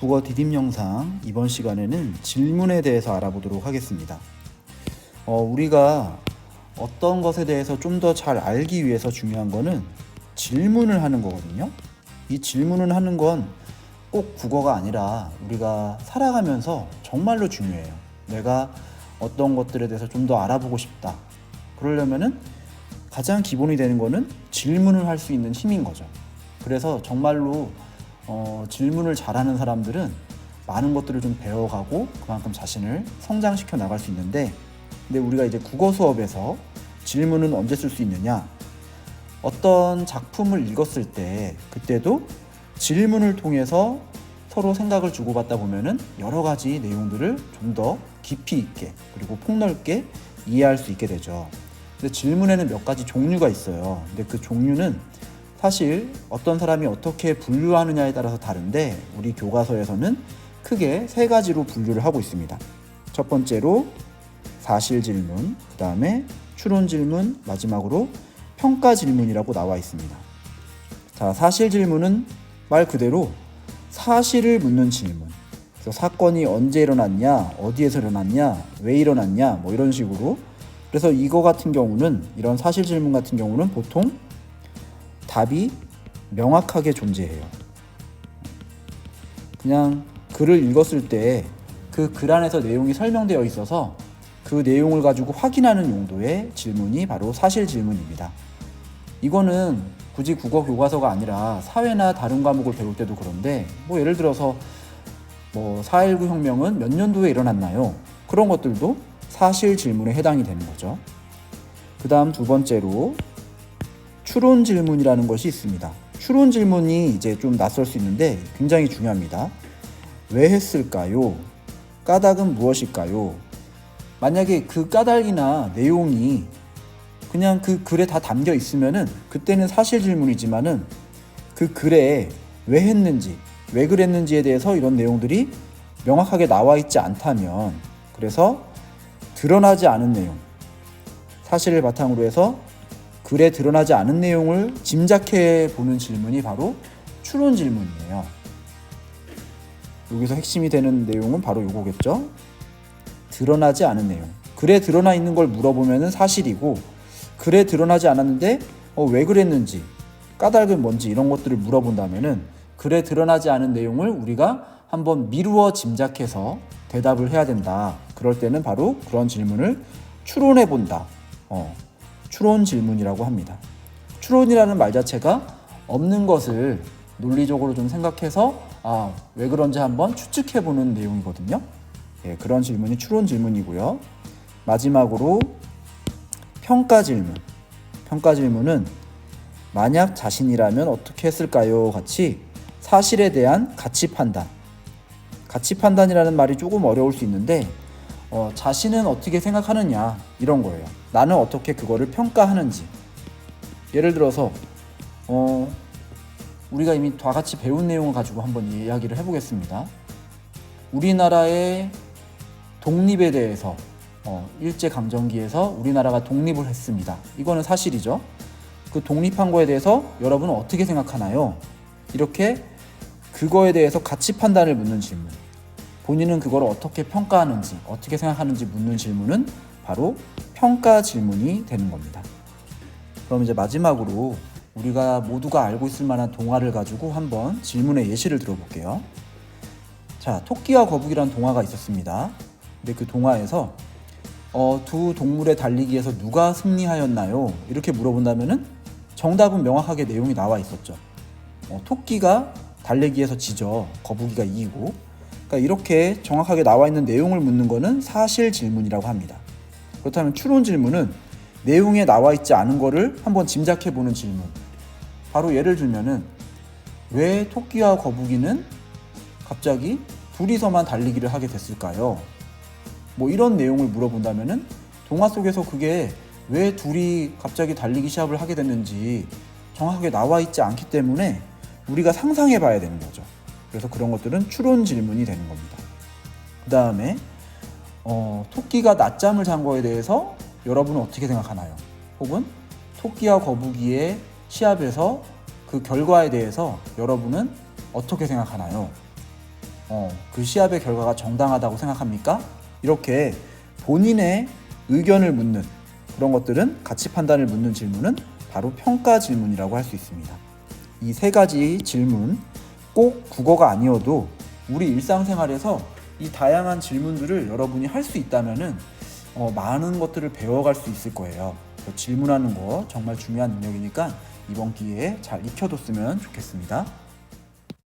국어 디딤 영상, 이번 시간에는 질문에 대해서 알아보도록 하겠습니다. 우리가 어떤 것에 대해서 좀 더 잘 알기 위해서 중요한 거는 질문을 하는 거거든요. 이 질문을 하는 건 꼭 국어가 아니라 우리가 살아가면서 정말로 중요해요. 내가 어떤 것들에 대해서 좀 더 알아보고 싶다. 그러려면은 가장 기본이 되는 거는 질문을 할 수 있는 힘인 거죠. 그래서 정말로 질문을 잘하는 사람들은 많은 것들을 좀 배워가고 그만큼 자신을 성장시켜 나갈 수 있는데, 근데 우리가 이제 국어 수업에서 질문은 언제 쓸 수 있느냐? 어떤 작품을 읽었을 때 그때도 질문을 통해서 서로 생각을 주고받다 보면은 여러 가지 내용들을 좀 더 깊이 있게 그리고 폭넓게 이해할 수 있게 되죠. 근데 질문에는 몇 가지 종류가 있어요. 근데 그 종류는 사실 어떤 사람이 어떻게 분류하느냐에 따라서 다른데, 우리 교과서에서는 크게 세 가지로 분류를 하고 있습니다. 첫 번째로 사실 질문, 그 다음에 추론 질문, 마지막으로 평가 질문이라고 나와 있습니다. 자, 사실 질문은 말 그대로 사실을 묻는 질문. 그래서 사건이 언제 일어났냐, 어디에서 일어났냐, 왜 일어났냐, 뭐 이런 식으로. 그래서 이거 같은 경우는, 이런 사실 질문 같은 경우는 보통 답이 명확하게 존재해요. 그냥 글을 읽었을 때 그 글 안에서 내용이 설명되어 있어서 그 내용을 가지고 확인하는 용도의 질문이 바로 사실 질문입니다. 이거는 굳이 국어 교과서가 아니라 사회나 다른 과목을 배울 때도 그런데, 뭐 예를 들어서 4.19 혁명은 몇 년도에 일어났나요? 그런 것들도 사실 질문에 해당이 되는 거죠. 그 다음 두 번째로 추론 질문이라는 것이 있습니다. 추론 질문이 이제 좀 낯설 수 있는데 굉장히 중요합니다. 왜 했을까요? 까닭은 무엇일까요? 만약에 그 까닭이나 내용이 그냥 그 글에 다 담겨 있으면은 그때는 사실 질문이지만은, 그 글에 왜 했는지, 왜 그랬는지에 대해서 이런 내용들이 명확하게 나와 있지 않다면, 그래서 드러나지 않은 내용, 사실을 바탕으로 해서 글에 드러나지 않은 내용을 짐작해 보는 질문이 바로 추론 질문이에요. 여기서 핵심이 되는 내용은 바로 이거겠죠. 드러나지 않은 내용. 글에 드러나 있는 걸 물어보면 사실이고, 글에 드러나지 않았는데 왜 그랬는지, 까닭은 뭔지 이런 것들을 물어본다면은 글에 드러나지 않은 내용을 우리가 한번 미루어 짐작해서 대답을 해야 된다. 그럴 때는 바로 그런 질문을 추론해 본다. 추론 질문이라고 합니다. 추론이라는 말 자체가 없는 것을 논리적으로 좀 생각해서 왜 그런지 한번 추측해 보는 내용이거든요. 예, 그런 질문이 추론 질문이고요. 마지막으로 평가 질문. 평가 질문은 만약 자신이라면 어떻게 했을까요? 같이 사실에 대한 가치 판단. 가치 판단이라는 말이 조금 어려울 수 있는데, 자신은 어떻게 생각하느냐, 이런 거예요. 나는 어떻게 그거를 평가하는지. 예를 들어서 우리가 이미 다 같이 배운 내용을 가지고 한번 이야기를 해보겠습니다. 우리나라의 독립에 대해서 일제강점기에서 우리나라가 독립을 했습니다. 이거는 사실이죠. 그 독립한 거에 대해서 여러분은 어떻게 생각하나요? 이렇게 그거에 대해서 가치 판단을 묻는 질문, 본인은 그걸 어떻게 평가하는지, 어떻게 생각하는지 묻는 질문은 바로 평가 질문이 되는 겁니다. 그럼 이제 마지막으로 우리가 모두가 알고 있을 만한 동화를 가지고 한번 질문의 예시를 들어볼게요. 자, 토끼와 거북이라는 동화가 있었습니다. 근데 그 동화에서 두 동물의 달리기에서 누가 승리하였나요? 이렇게 물어본다면은 정답은 명확하게 내용이 나와 있었죠. 토끼가 달리기에서 지죠. 거북이가 이기고. 그러니까 이렇게 정확하게 나와 있는 내용을 묻는 거는 사실 질문이라고 합니다. 그렇다면 추론 질문은 내용에 나와 있지 않은 거를 한번 짐작해 보는 질문. 바로 예를 들면은 왜 토끼와 거북이는 갑자기 둘이서만 달리기를 하게 됐을까요? 뭐 이런 내용을 물어본다면은 동화 속에서 그게 왜 둘이 갑자기 달리기 시합을 하게 됐는지 정확하게 나와 있지 않기 때문에 우리가 상상해 봐야 되는 거죠. 그래서 그런 것들은 추론 질문이 되는 겁니다. 그 다음에 토끼가 낮잠을 잔 거에 대해서 여러분은 어떻게 생각하나요? 혹은 토끼와 거북이의 시합에서 그 결과에 대해서 여러분은 어떻게 생각하나요? 그 시합의 결과가 정당하다고 생각합니까? 이렇게 본인의 의견을 묻는 그런 것들은, 가치 판단을 묻는 질문은 바로 평가 질문이라고 할 수 있습니다. 이 세 가지 질문, 꼭 국어가 아니어도 우리 일상생활에서 이 다양한 질문들을 여러분이 할 수 있다면은 많은 것들을 배워갈 수 있을 거예요. 질문하는 거 정말 중요한 능력이니까 이번 기회에 잘 익혀뒀으면 좋겠습니다.